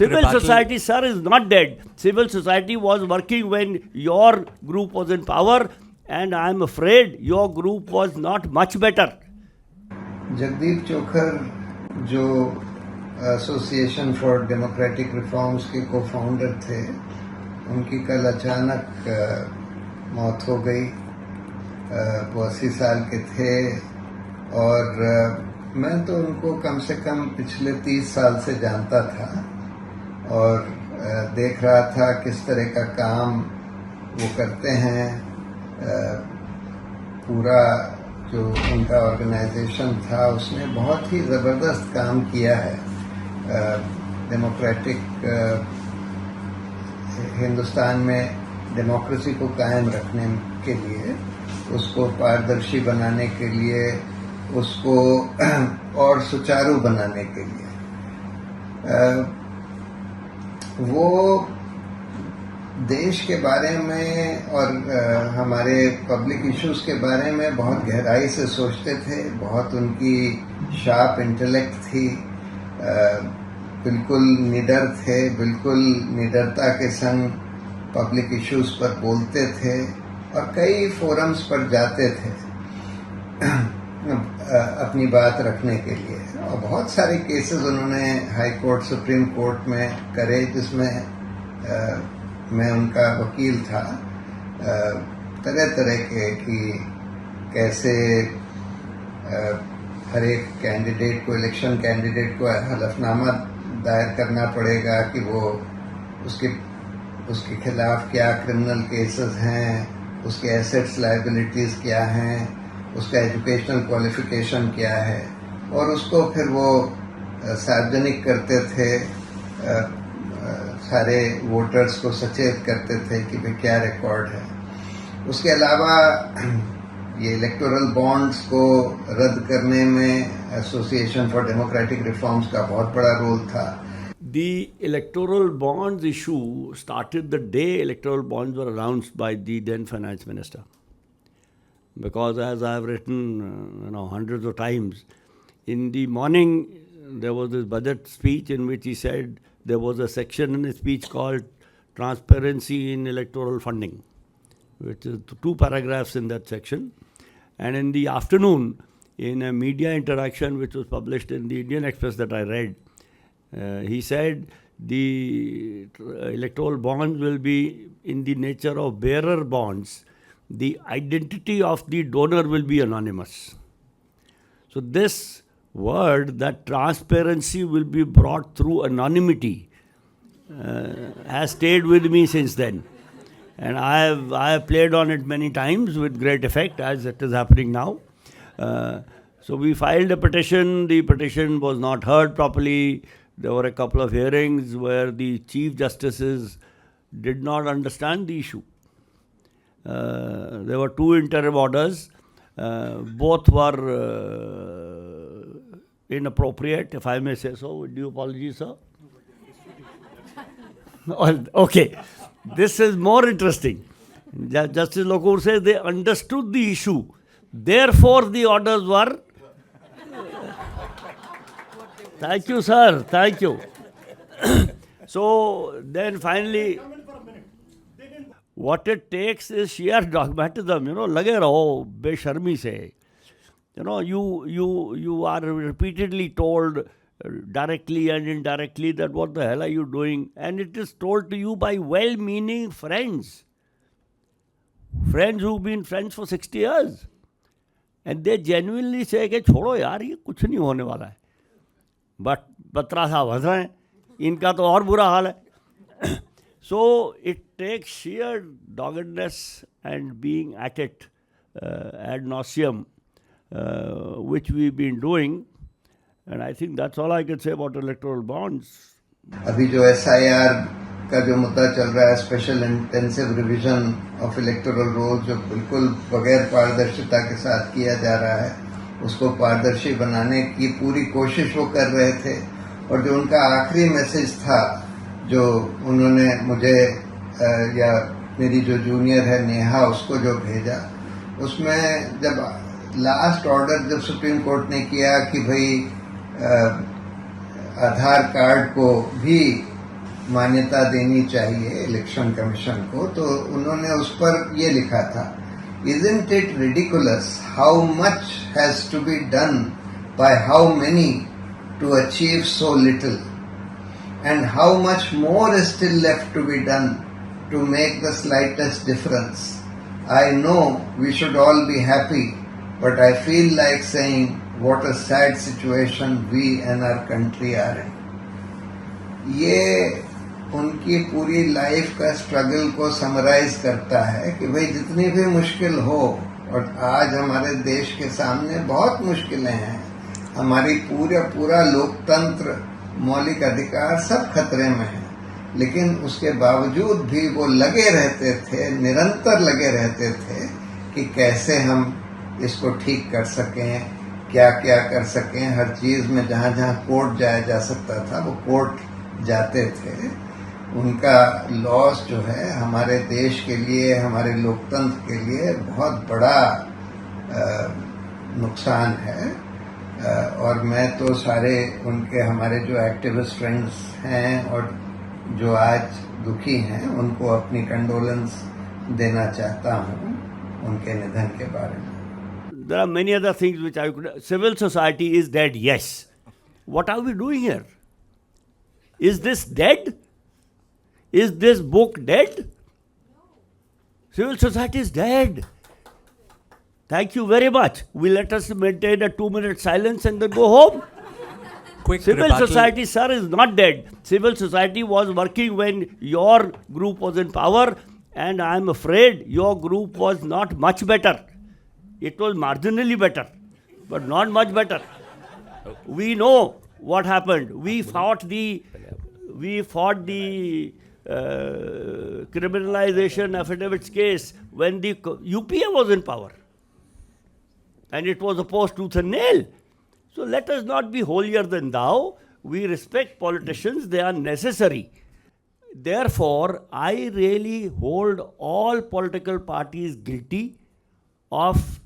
Civil society, sir, is not dead. Civil society was working when your group was in power, and I am afraid your group was not much better. Jagdeep Chokhar जो association for democratic reforms के को founder थे, उनकी कल अचानक मौत हो गई। वो 80 साल के थे और मैं तो उनको कम से कम पिछले 30 साल से जानता था और देख रहा था किस तरह का काम वो करते हैं। पूरा जो उनका ऑर्गेनाइजेशन था उसने बहुत ही ज़बरदस्त काम किया है डेमोक्रेटिक हिंदुस्तान में डेमोक्रेसी को कायम रखने के लिए, उसको पारदर्शी बनाने के लिए, उसको और सुचारू बनाने के लिए। वो देश के बारे में और हमारे पब्लिक इश्यूज के बारे में बहुत गहराई से सोचते थे। बहुत उनकी शार्प इंटेलेक्ट थी, बिल्कुल निडर थे, बिल्कुल निडरता के संग पब्लिक इश्यूज पर बोलते थे और कई फोरम्स पर जाते थे अपनी बात रखने के लिए। और बहुत सारे केसेस उन्होंने हाई कोर्ट, सुप्रीम कोर्ट में करे, जिसमें मैं उनका वकील था। तरह तरह के कि कैसे हर एक कैंडिडेट को, इलेक्शन कैंडिडेट को हलफनामा दायर करना पड़ेगा कि वो उसके खिलाफ क्या क्रिमिनल केसेस हैं, उसके एसेट्स लायबिलिटीज क्या हैं, उसका एजुकेशनल क्वालिफिकेशन क्या है, और उसको फिर वो सार्वजनिक करते थे। सारे वोटर्स को सचेत करते थे कि भाई क्या रिकॉर्ड है। उसके अलावा ये इलेक्टोरल बॉन्ड्स को रद्द करने में एसोसिएशन फॉर डेमोक्रेटिक रिफॉर्म्स का बहुत बड़ा रोल था। The electoral bonds issue started the day electoral bonds were announced by the then finance minister. Because as I have written hundreds of times, in the morning there was this budget speech in which he said there was a section in his speech called Transparency in Electoral Funding, which is 2 paragraphs in that section. And in the afternoon, in a media interaction which was published in the Indian Express that I read, he said the electoral bonds will be in the nature of bearer bonds. The identity of the donor will be anonymous. So this word, that transparency will be brought through anonymity, has stayed with me since then. And I have played on it many times with great effect, as it is happening now. So we filed a petition. The petition was not heard properly. There were a couple of hearings where the chief justices did not understand the issue. There were 2 interim orders. Both were inappropriate, if I may say so. With due apologies, sir. Okay. This is more interesting. Justice Lokur says they understood the issue. Therefore, the orders were... Thank you, sir. Thank you. So, then finally, what it takes is sheer dogmatism. Lage raho, besharmi se. You are repeatedly told directly and indirectly that what the hell are you doing? And it is told to you by well-meaning friends. Friends who've been friends for 60 years. And they genuinely say कि छोड़ो यार, ये कुछ नहीं होने वाला है. But Batra साहब हंस रहे हैं, इनका तो और बुरा हाल है. So it takes sheer doggedness and being at it ad nauseum, which we've been doing. And I think that's all I can say about electoral bonds. अभी जो SIR का जो मुद्दा चल रहा है, special intensive revision of electoral roll, जो बिल्कुल बगैर पारदर्शिता के साथ किया जा रहा है, उसको पारदर्शी बनाने की पूरी कोशिश वो कर रहे थे। और जो उनका आखिरी मैसेज था, जो उन्होंने मुझे या मेरी जो जूनियर है नेहा, उसको जो भेजा, उसमें जब लास्ट ऑर्डर जब सुप्रीम कोर्ट ने किया कि भाई आधार कार्ड को भी मान्यता देनी चाहिए इलेक्शन कमीशन को, तो उन्होंने उस पर ये लिखा था, Isn't it ridiculous how much has to be done by how many to achieve so little, and how much more is still left to be done to make the slightest difference? I know we should all be happy, but I feel like saying what a sad situation we and our country are in. ये उनकी पूरी life का struggle को summarise करता है कि भाई जितनी भी मुश्किल हो, और आज हमारे देश के सामने बहुत मुश्किलें हैं, हमारी पूरा लोकतंत्र, मौलिक अधिकार सब खतरे में है, लेकिन उसके बावजूद भी वो लगे रहते थे, निरंतर लगे रहते थे कि कैसे हम इसको ठीक कर सकें, क्या क्या कर सकें। हर चीज़ में जहाँ जहाँ कोर्ट जाया जा सकता था वो कोर्ट जाते थे। उनका लॉस जो है हमारे देश के लिए, हमारे लोकतंत्र के लिए बहुत बड़ा नुकसान है। और मैं तो सारे उनके हमारे जो एक्टिविस्ट फ्रेंड्स हैं और जो आज दुखी हैं उनको अपनी कंडोलेंस देना चाहता हूँ उनके निधन के बारे में। There are many other things which I could... Civil society is dead, yes. What are we doing here? Is this dead? Is this book dead? Civil society is dead. Thank you very much. Will let us maintain a 2-minute silence and then go home? Quick Civil rebuttal. society, sir, is not dead. Civil society was working when your group was in power, and I am afraid your group was not much better. It was marginally better, but not much better. We know what happened. We fought the criminalization affidavits case when the UPA was in power, and it was opposed tooth and nail. So let us not be holier than thou. We respect politicians, they are necessary. Therefore, I really hold all political parties guilty of,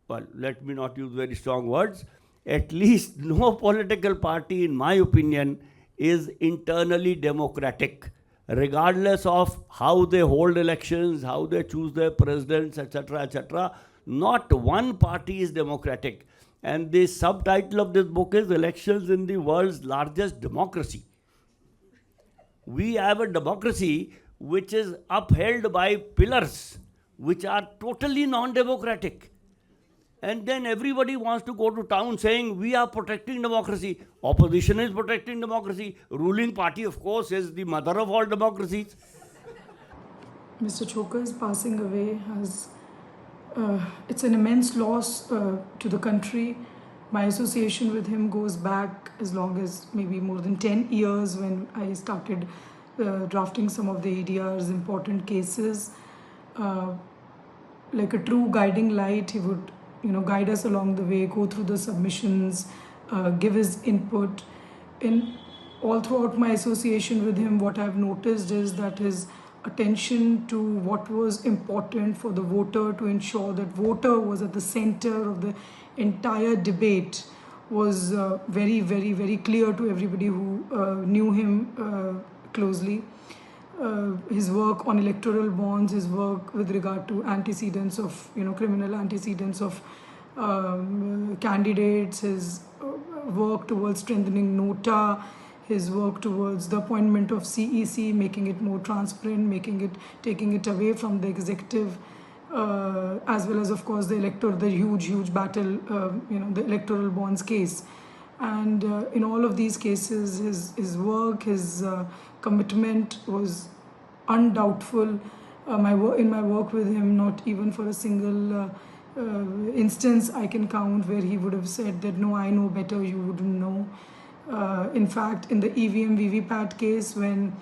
well, let me not use very strong words, at least no political party, in my opinion, is internally democratic, regardless of how they hold elections, how they choose their presidents, etc., etc. Not one party is democratic. And the subtitle of this book is Elections in the World's Largest Democracy. We have a democracy which is upheld by pillars which are totally non-democratic. And then everybody wants to go to town saying, we are protecting democracy. Opposition is protecting democracy. Ruling party, of course, is the mother of all democracies. Mr. Chokar's passing away has, it's an immense loss to the country. My association with him goes back as long as maybe more than 10 years when I started drafting some of the ADR's important cases. Like a true guiding light, he would guide us along the way, go through the submissions, give his input. All throughout my association with him, what I've noticed is that his attention to what was important for the voter, to ensure that voter was at the center of the entire debate, was very, very, very clear to everybody who knew him closely. His work on electoral bonds, his work with regard to antecedents of, criminal antecedents of candidates, his work towards strengthening NOTA, his work towards the appointment of CEC, making it more transparent, taking it away from the executive, as well as, of course, the huge battle, the electoral bonds case. And in all of these cases, his work, his commitment was undoubtful. In my work with him, not even for a single instance I can count where he would have said that, no, I know better, you wouldn't know. In fact, in the EVM VVPAT case, when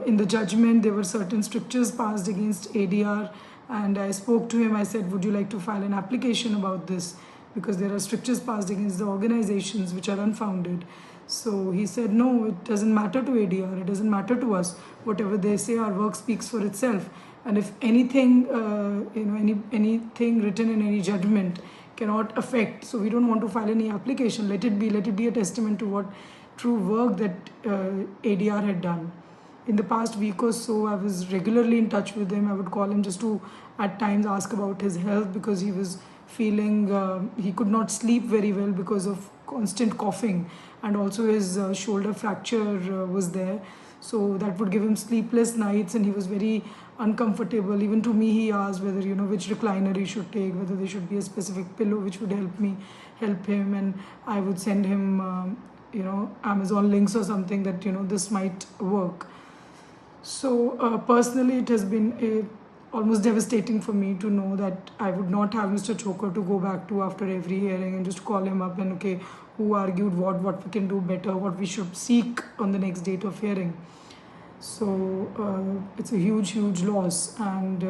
in the judgment there were certain strictures passed against ADR, and I spoke to him, I said, would you like to file an application about this? Because there are strictures passed against the organizations which are unfounded. So he said, no, it doesn't matter to ADR, it doesn't matter to us. Whatever they say, our work speaks for itself. And if anything, anything written in any judgment cannot affect, so we don't want to file any application. Let it be a testament to what true work that ADR had done. In the past week or so, I was regularly in touch with him. I would call him just to at times ask about his health, because he was feeling he could not sleep very well because of constant coughing, and also his shoulder fracture was there. So that would give him sleepless nights, and he was very uncomfortable. Even to me, he asked whether, which recliner he should take, whether there should be a specific pillow which would help him, and I would send him Amazon links or something that this might work. So personally, it has been almost devastating for me to know that I would not have Mr. Chokar to go back to after every hearing and just call him up and, okay, who argued what we can do better, what we should seek on the next date of hearing. So it's a huge loss, and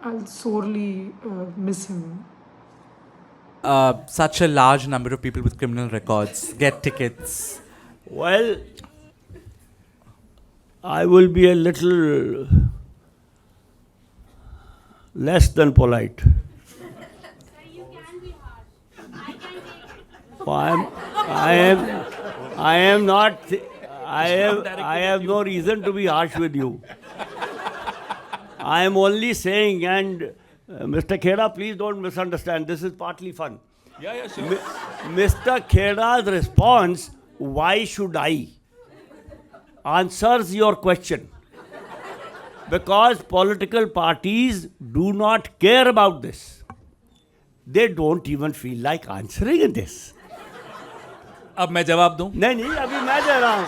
I'll sorely miss him. Such a large number of people with criminal records get tickets. Well, I will be a little less than polite. You can be harsh. I can take it. I am not. I have no reason to be harsh with you. I am only saying, and Mr. Kheda, please don't misunderstand. This is partly fun. Yeah, sure. Mr. Kheda's response, "Why should I?" answers your question. Because political parties do not care about this. They don't even feel like answering this. अब मैं जवाब दूं? नहीं, अभी मैं दे रहा हूं.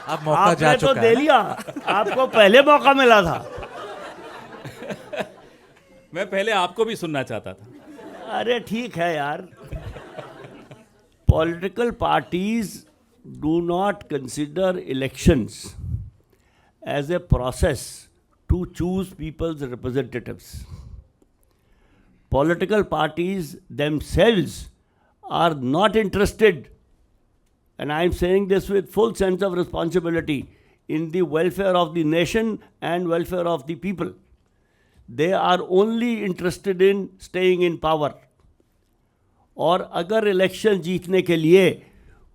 अब मौका जा आपने तो चुका दे है ना? लिया. आपको पहले मौका मिला था. मैं पहले आपको भी सुनना चाहता था. अरे ठीक है यार. Political parties do not consider elections as a process to choose people's representatives. Political parties themselves are not interested, and I am saying this with full sense of responsibility, in the welfare of the nation and welfare of the people. They are only interested in staying in power. और अगर election जीतने के लिए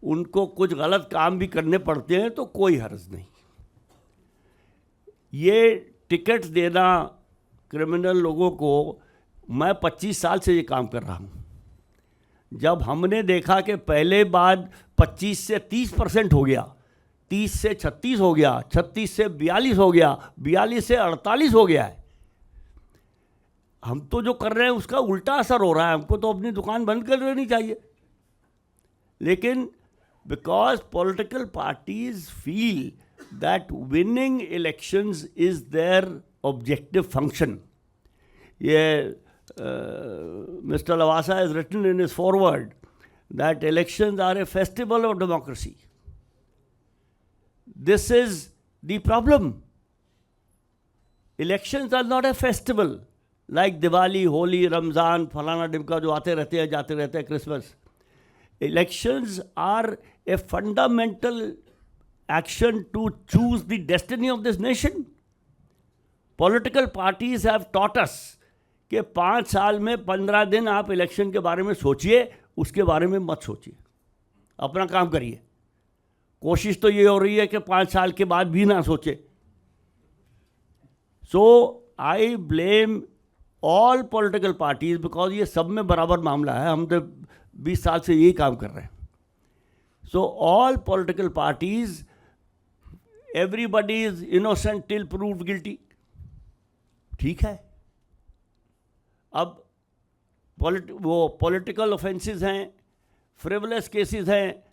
उनको कुछ गलत काम भी करने पड़ते हैं तो कोई हर्ज नहीं. ये टिकट देना क्रिमिनल लोगों को, मैं 25 साल से ये काम कर रहा हूँ. जब हमने देखा कि पहले बाद 25 से 30% हो गया, 30 से 36 हो गया, 36 से 42 हो गया, 42 से 48 हो गया है, हम तो जो कर रहे हैं उसका उल्टा असर हो रहा है. हमको तो अपनी दुकान बंद कर देनी चाहिए. लेकिन because political parties feel that winning elections is there objective function. ये Mr. Lavasa has written in his foreword that elections are a festival of democracy. This is the problem. Elections are not a festival like Diwali, Holi, Ramzan, Falana Dimka जो आते रहते हैं जाते रहते हैं, Christmas. Elections are a fundamental action to choose the destiny of this nation. Political parties have taught us कि 5 साल में 15 दिन आप इलेक्शन के बारे में सोचिए, उसके बारे में मत सोचिए, अपना काम करिए. कोशिश तो ये हो रही है कि 5 साल के बाद भी ना सोचे. So I blame all political parties because ये सब में बराबर मामला है. हम तो 20 साल से यही काम कर रहे हैं. So all political parties, everybody is innocent till proved guilty. ठीक है, अब वो पॉलिटिकल ऑफेंसेस हैं, फ्रिवलेस केसेस हैं.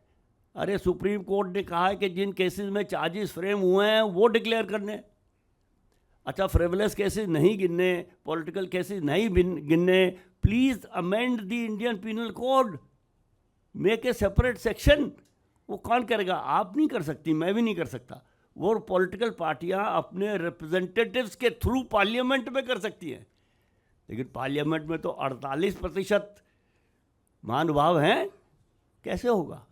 अरे सुप्रीम कोर्ट ने कहा है कि जिन केसेस में चार्जेस फ्रेम हुए हैं वो डिक्लेयर करने. अच्छा, फ्रिवलेस केसेस नहीं गिनने, पॉलिटिकल केसेस नहीं गिनने, please amend the Indian penal code, make a separate section. वो कौन करेगा? आप नहीं कर सकती, मैं भी नहीं कर सकता. वो पॉलिटिकल पार्टियां अपने रिप्रेजेंटेटिव्स के थ्रू पार्लियामेंट में कर सकती हैं. लेकिन पार्लियामेंट में तो 48% महानुभाव हैं, कैसे होगा?